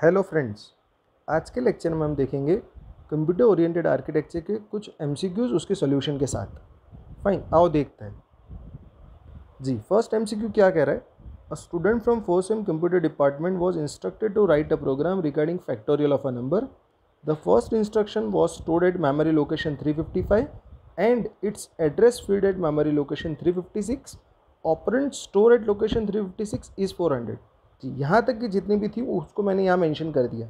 Hello friends, आज के lecture में हम देखेंगे कंप्यूटर ओरिएंटेड आर्किटेक्चर के कुछ एमसीक्यूज़ उसके सॉल्यूशन के साथ। फाइन, आओ देखते हैं। जी, फर्स्ट एमसीक्यू क्या कह रहा है? A student from first sem computer department was instructed to write a program regarding factorial of a number. The first instruction was stored at memory location 355 and its address field at memory location 356. Operand store at location 356 is 400. जी, यहाँ तक कि जितनी भी थी उसको मैंने यहाँ मेंशन कर दिया.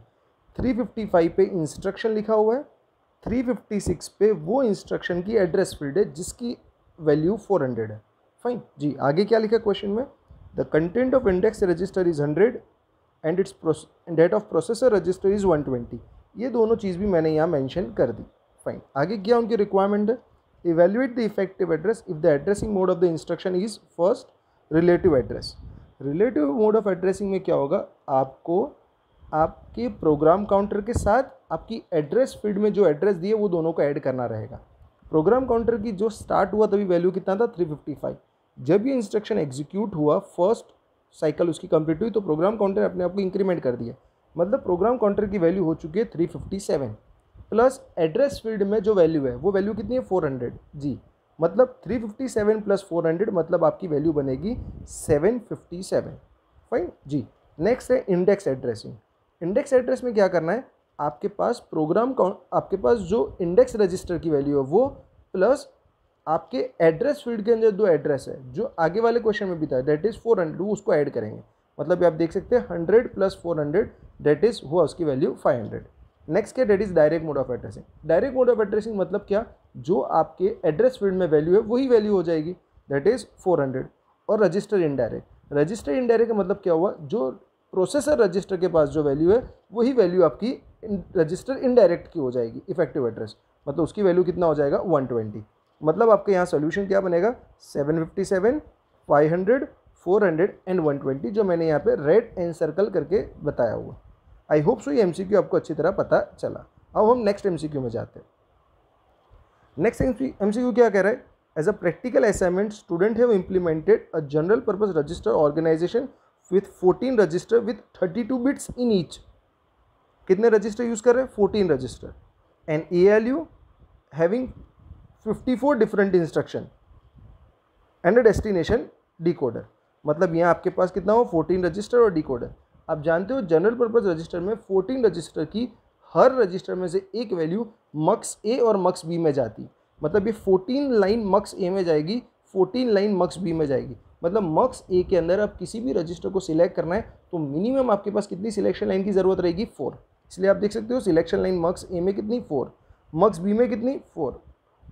355 पे इंस्ट्रक्शन लिखा हुआ है, 356 पे वो इंस्ट्रक्शन की एड्रेस फील्ड है जिसकी वैल्यू 400 है. फाइन जी, आगे क्या लिखा क्वेश्चन में? The content of index register is 100 and its date of processor register is 120. ये दोनों चीज़ भी मैंने यहाँ मेंशन कर दी. फाइन, आगे क्या उनकी रिक्वायरमेंट है? Evaluate the effective address if the addressing mode of the instruction is first relative address. Relative mode of addressing में क्या होगा? आपको आपके प्रोग्राम काउंटर के साथ आपकी एड्रेस फील्ड में जो एड्रेस दिए वो दोनों को ऐड करना रहेगा. प्रोग्राम काउंटर की जो स्टार्ट हुआ तभी वैल्यू कितना था? 355. जब ये इंस्ट्रक्शन एग्जीक्यूट हुआ, फर्स्ट साइकिल उसकी कंप्लीट हुई, तो प्रोग्राम काउंटर अपने आप को इंक्रीमेंट कर दिया. मतलब प्रोग्राम काउंटर की वैल्यू हो चुकी है 357 प्लस एड्रेस फील्ड में जो वैल्यू है वो वैल्यू कितनी है? 400. जी, मतलब 357 प्लस 400 मतलब आपकी वैल्यू बनेगी 757. फाइन जी. नेक्स्ट है इंडेक्स एड्रेसिंग. इंडेक्स एड्रेस में क्या करना है? आपके पास आपके पास जो इंडेक्स रजिस्टर की वैल्यू है वो प्लस आपके एड्रेस फील्ड के अंदर जो एड्रेस है जो आगे वाले क्वेश्चन में भी था दैट इज़ 400, उसको ऐड करेंगे. मतलब आप देख सकते हैं 100 प्लस 400 दैट इज़ हुआ उसकी वैल्यू 500. नेक्स्ट क्या? That is direct mode of addressing. Direct mode of addressing मतलब क्या? जो आपके एड्रेस फील्ड में वैल्यू है वही वैल्यू हो जाएगी, दैट इज़ 400. और रजिस्टर इनडायरेक्ट. रजिस्टर इनडायरेक्ट का मतलब क्या हुआ? जो प्रोसेसर रजिस्टर के पास जो वैल्यू है वही वैल्यू आपकी रजिस्टर इनडायरेक्ट की हो जाएगी, इफेक्टिव एड्रेस. मतलब उसकी वैल्यू कितना हो जाएगा? 120. मतलब आपके यहाँ सोल्यूशन क्या बनेगा? 757, 500, 400 एंड 120, जो मैंने यहाँ पे रेड एंड सर्कल करके बताया हुआ. आई होप सो ये एमसीक्यू आपको अच्छी तरह पता चला. अब हम नेक्स्ट एमसीक्यू में जाते हैं. नेक्स्ट एमसीक्यू क्या कह रहा है? As a practical assignment student have implemented a general purpose register organization with 14 register with 32 bits in each. कितने रजिस्टर यूज कर रहे हैं? 14 register. And ALU having 54 different instruction and a destination decoder. मतलब यहाँ आपके पास कितना हो? 14 रजिस्टर और डिकोडर. आप जानते हो जनरल पर्पस रजिस्टर में 14 रजिस्टर की हर रजिस्टर में से एक वैल्यू मक्स A और मक्स B में जाती. मतलब ये 14 लाइन मक्स A में जाएगी, 14 लाइन मक्स B में जाएगी. मतलब मक्स A के अंदर आप किसी भी रजिस्टर को सिलेक्ट करना है तो मिनिमम आपके पास कितनी सिलेक्शन लाइन की ज़रूरत रहेगी? 4. इसलिए आप देख सकते हो सिलेक्शन लाइन मक्स A में कितनी? 4. मक्स B में कितनी? 4.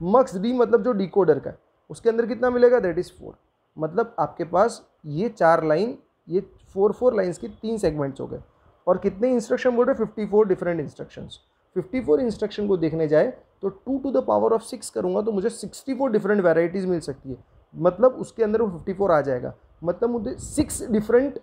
मक्स D मतलब जो डिकोडर का है उसके अंदर कितना मिलेगा? That is 4. मतलब आपके पास ये 4 लाइन, ये 4 लाइन्स की 3 सेगमेंट्स हो गए. और कितने इंस्ट्रक्शन बोल रहे? 54 डिफरेंट इंस्ट्रक्शंस. 54 इंस्ट्रक्शन को देखने जाए तो 2 टू द पावर ऑफ 6 करूँगा तो मुझे 64 डिफरेंट वैराइटीज़ मिल सकती है. मतलब उसके अंदर वो 54 आ जाएगा. मतलब मुझे 6 डिफरेंट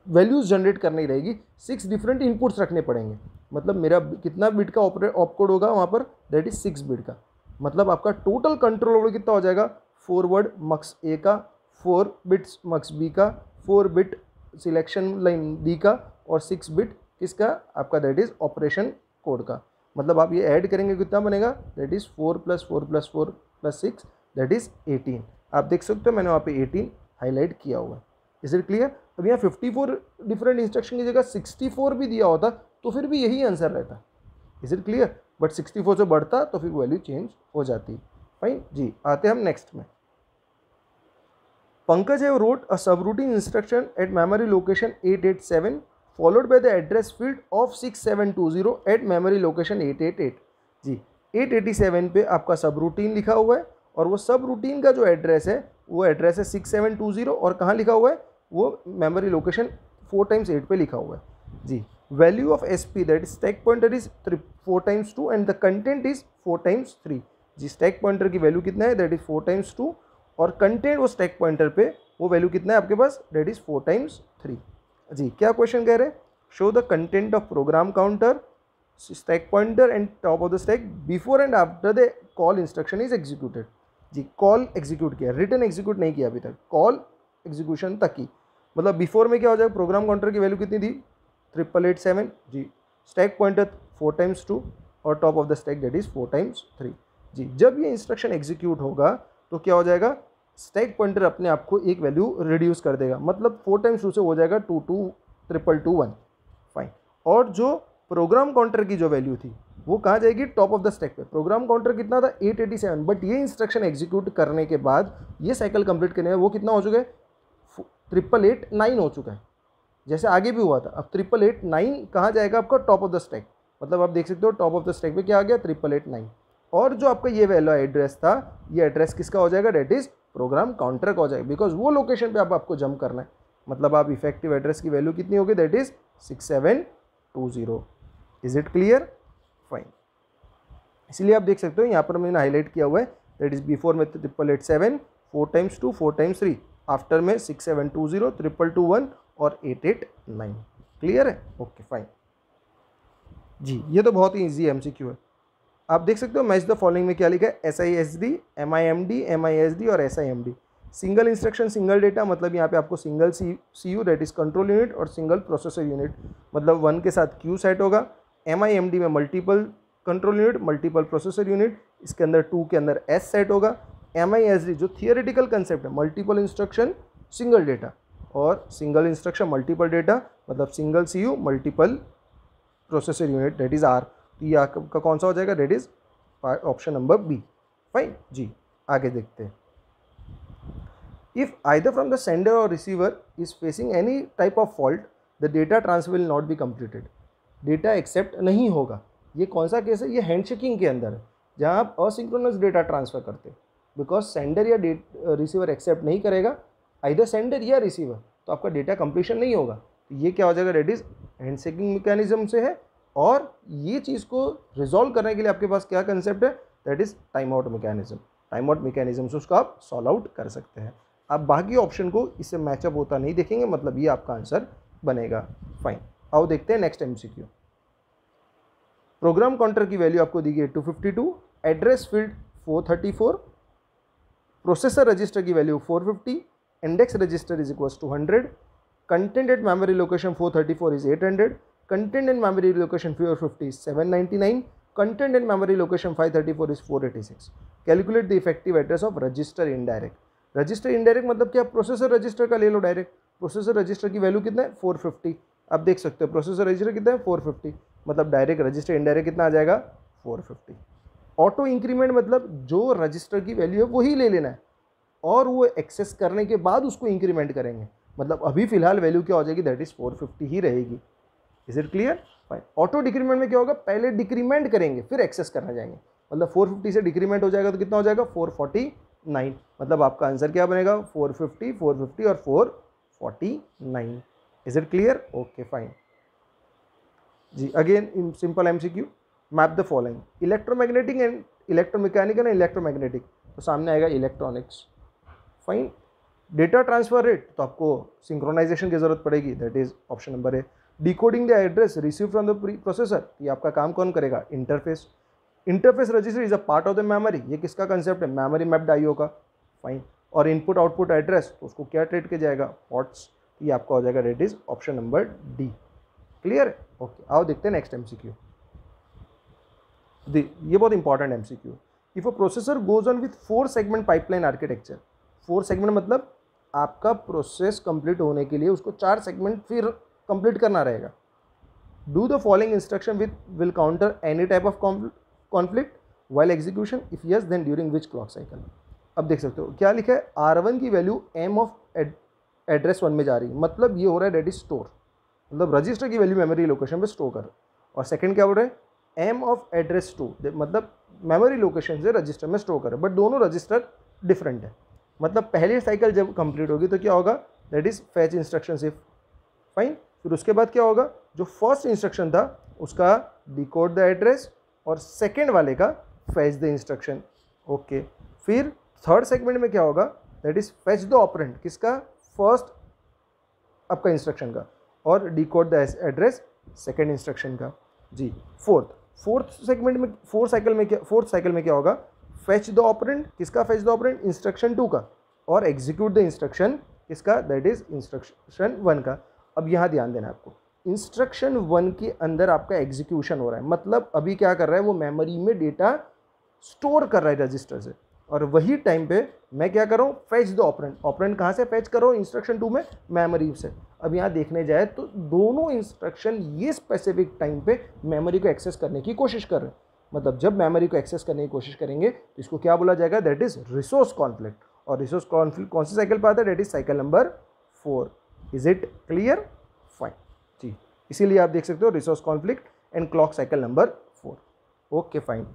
वैल्यूज़ जनरेट करनी रहेगी, 6 डिफरेंट इनपुट्स रखने पड़ेंगे. मतलब मेरा कितना बिट का ऑपकोड होगा वहाँ पर? दैट इज़ 6 बिट का. मतलब आपका टोटल कंट्रोल ओवर कितना हो जाएगा? फॉरवर्ड मक्स A का, 4 बिट्स मक्स B का, 4 बिट सिलेक्शन लाइन D का और 6 बिट किसका? आपका दैट इज़ ऑपरेशन कोड का. मतलब आप ये ऐड करेंगे कितना बनेगा? That is 4 + 4 + 4 + 6 that is 18. आप देख सकते हो मैंने वहाँ पे 18 हाईलाइट किया हुआ है. Is it clear? अब यहाँ 54 डिफरेंट इंस्ट्रक्शन की जगह 64 भी दिया होता तो फिर भी यही आंसर रहता. Is it clear? बट 64 से बढ़ता तो फिर वैल्यू चेंज हो जाती. फाइन जी, आते हैं हम नेक्स्ट में. Pankaj have wrote a subroutine instruction at memory location 887 followed by the address field of 6720 at memory location 888. जी, 887 पे आपका सबरूटीन लिखा हुआ है और वो सबरूटीन का जो एड्रेस है वो एड्रेस है 6720 और कहाँ लिखा हुआ है? वो मेमोरी लोकेशन 4x8 पे लिखा हुआ है. जी, value of SP that stack pointer is 4x2 and the content is 4x3. जी, स्टैक पॉइंटर की वैल्यू कितना है? दैट इज 4x2 और कंटेंट वो स्टैक पॉइंटर पे वो वैल्यू कितना है आपके पास? That is 4x3. जी, क्या क्वेश्चन कह रहे हैं? Show the content of program counter, stack pointer and top of the stack before and after the call instruction is executed. जी, कॉल एग्जीक्यूट किया, रिटर्न एग्जीक्यूट नहीं किया अभी तक, कॉल एग्जीक्यूशन तक की. मतलब बिफोर में क्या हो जाएगा? प्रोग्राम काउंटर की वैल्यू कितनी थी? 888 जी, स्टैक पॉइंटर 4 टाइम्स 2 और top of the stack that is 4 times 3 जी। जब ये इंस्ट्रक्शन एग्जीक्यूट होगा तो क्या हो जाएगा, स्टैक पॉइंटर अपने आप को एक वैल्यू रिड्यूस कर देगा, मतलब 4 टाइम्स 2 से हो जाएगा 22221 फाइन। और जो प्रोग्राम काउंटर की जो वैल्यू थी वो कहाँ जाएगी, टॉप ऑफ द स्टैक पे। प्रोग्राम काउंटर कितना था 887, बट ये इंस्ट्रक्शन एग्जीक्यूट करने के बाद ये साइकिल कंप्लीट करने में वो कितना हो चुका है, 8889 हो चुका है, जैसे आगे भी हुआ था। अब 8889 कहाँ जाएगा आपका, टॉप ऑफ द स्टैक, मतलब आप देख सकते हो टॉप ऑफ द स्टैक पे क्या आ गया 8889। और जो आपका ये वैल्यू एड्रेस था, ये एड्रेस किसका हो जाएगा, डेट इज प्रोग्राम काउंटर का हो जाएगा, बिकॉज वो लोकेशन पे आपको जंप करना है। मतलब आप इफेक्टिव एड्रेस की वैल्यू कितनी होगी, that is 6720। Is it clear, fine. इसलिए आप देख सकते हो यहाँ पर मैंने हाईलाइट किया हुआ है, दैट इज बिफोर में 8887, 4 टाइम्स 2 4 टाइम्स 3, आफ्टर में 6720 2221 और 889। क्लियर है, ओके फाइन जी। ये तो बहुत ही ईजी एमसीक्यू है। आप देख सकते हो मैच द फॉलोइंग में क्या लिखा है, SISD, MIMD, MISD और SIMD। Single instruction single data, मतलब यहाँ पे आपको single CU that is control unit और सिंगल प्रोसेसर यूनिट, मतलब 1 के साथ Q सेट होगा। MIMD में multiple control unit multiple processor unit, इसके अंदर 2 के अंदर S सेट होगा। MISD जो थियोरेटिकल कंसेप्ट है, मल्टीपल इंस्ट्रक्शन सिंगल डेटा और सिंगल इंस्ट्रक्शन मल्टीपल डेटा, मतलब single CU multiple processor unit that is R। ये आपका कौन सा हो जाएगा, that is option number B, fine जी। आगे देखते हैं, if either from the sender और receiver is facing any type of fault the data transfer will not be completed. Data accept नहीं होगा। ये कौन सा केस है, ये हैंडशेकिंग के अंदर है, जहाँ आप असिंक्रोनस डेटा ट्रांसफर करते हैं, बिकॉज सेंडर या रिसीवर एक्सेप्ट नहीं करेगा, आइदर सेंडर या रिसीवर, तो आपका डेटा कंप्लीशन नहीं होगा। तो ये क्या हो जाएगा, दैट इज हैंडशेकिंग मैकेनिज्म से है। और ये चीज़ को रिजॉल्व करने के लिए आपके पास क्या कंसेप्ट है, that is time out mechanism. Time out mechanism से उसको आप सॉल्व आउट कर सकते हैं। आप बाकी ऑप्शन को इससे मैचअप होता नहीं देखेंगे, मतलब ये आपका आंसर बनेगा, फाइन। आओ देखते हैं नेक्स्ट MCQ। प्रोग्राम काउंटर की वैल्यू आपको दी गई 252, एड्रेस फील्ड 434, प्रोसेसर रजिस्टर की value 450, index register is equals to 100, content at memory location 434 is 800, content in memory location 450 is 799, content in memory location 534 is 486। Calculate the effective address of register indirect. Register indirect मतलब क्या, processor register का ले लो direct. Processor register की value कितना है 450, आप देख सकते हो प्रोसेसर रजिस्टर कितना है 450, मतलब डायरेक्ट रजिस्टर इनडायरेक्ट कितना आ जाएगा 450। ऑटो इंक्रीमेंट मतलब जो रजिस्टर की वैल्यू है वही ले लेना है और वो एक्सेस करने के बाद उसको इंक्रीमेंट करेंगे, मतलब अभी फिलहाल वैल्यू क्या हो जाएगी, दैट इज 450 ही रहेगी। Is it clear, fine. Auto decrement में क्या होगा, पहले डिक्रीमेंट करेंगे फिर एक्सेस करने जाएंगे, मतलब 450 से डिक्रीमेंट हो जाएगा तो कितना हो जाएगा 449, मतलब आपका आंसर क्या बनेगा 450 450 और 449। Is it clear, okay fine जी। Again in simple MCQ, map the following, electromagnetic and electromechanical and electromagnetic, तो सामने आएगा electronics, fine. Data transfer rate, तो आपको सिंक्रोनाइजेशन की जरूरत पड़ेगी, that is option number A. Decoding the address receive from the processor, ये आपका काम कौन करेगा, interface. Interface register is a part of the memory, ये किसका कंसेप्ट है, मेमोरी मैप्ड IO का, फाइन। और इनपुट आउटपुट एड्रेस, तो उसको क्या ट्रीट किया जाएगा, पोर्ट्स, ये आपका हो जाएगा, that is option number D. Clear है, ओके। आओ देखते हैं नेक्स्ट MCQ। ये बहुत important MCQ। If a processor goes on with 4 segment pipeline architecture, 4 segment मतलब आपका प्रोसेस कंप्लीट होने के लिए उसको 4 सेगमेंट फिर कंप्लीट करना रहेगा। Do the following instruction will counter any type of conflict while execution, if yes then during which clock cycle. अब देख सकते हो क्या लिखा है, R1 की वैल्यू M ऑफ एड्रेस 1 में जा रही है, मतलब ये हो रहा है डेट इज स्टोर, मतलब रजिस्टर की वैल्यू मेमोरी लोकेशन पे स्टोर कर। और सेकंड क्या बोल रहे हैं, M ऑफ एड्रेस 2, मतलब मेमोरी लोकेशन से रजिस्टर में स्टोर कर, बट दोनों रजिस्टर डिफरेंट है। मतलब पहली साइकिल जब कंप्लीट होगी तो क्या होगा, दैट इज फैच इंस्ट्रक्शन सिर्फ, फाइन। फिर उसके बाद क्या होगा, जो फर्स्ट इंस्ट्रक्शन था उसका डिकोड द एड्रेस और सेकेंड वाले का फैच द इंस्ट्रक्शन, ओके। फिर थर्ड सेगमेंट में क्या होगा, that is fetch the operand, किसका, फर्स्ट आपका इंस्ट्रक्शन का, और decode the address second instruction का जी। फोर्थ सेगमेंट में, फोर्थ साइकिल में क्या होगा, फैच द ऑपरेंड, किसका फैच द ऑपरेंड, इंस्ट्रक्शन 2 का, और एग्जीक्यूट द इंस्ट्रक्शन किसका, दैट इज इंस्ट्रक्शन 1 का। अब यहाँ ध्यान देना आपको, इंस्ट्रक्शन 1 के अंदर आपका एग्जीक्यूशन हो रहा है, मतलब अभी क्या कर रहा है वो मेमोरी में डेटा स्टोर कर रहा है रजिस्टर से, और वही टाइम पे मैं क्या कर रहा हूँ, फेच द ऑपरेंड। ऑपरेंड कहाँ से फेच कर रहा हूँ, इंस्ट्रक्शन 2 में मेमोरी से। अब यहाँ देखने जाए तो दोनों इंस्ट्रक्शन ये स्पेसिफिक टाइम पे मेमोरी को एक्सेस करने की कोशिश कर रहे हैं, मतलब जब मेमोरी को एक्सेस करने की कोशिश करेंगे तो इसको क्या बोला जाएगा, दैट इज रिसोर्स कॉन्फ्लिक्ट। और रिसोर्स कॉन्फ्लिक्ट कौन सी साइकिल पर आता है, that is cycle number 4। Is it clear? Fine जी, इसीलिए आप देख सकते हो resource conflict and clock cycle number 4। Okay fine.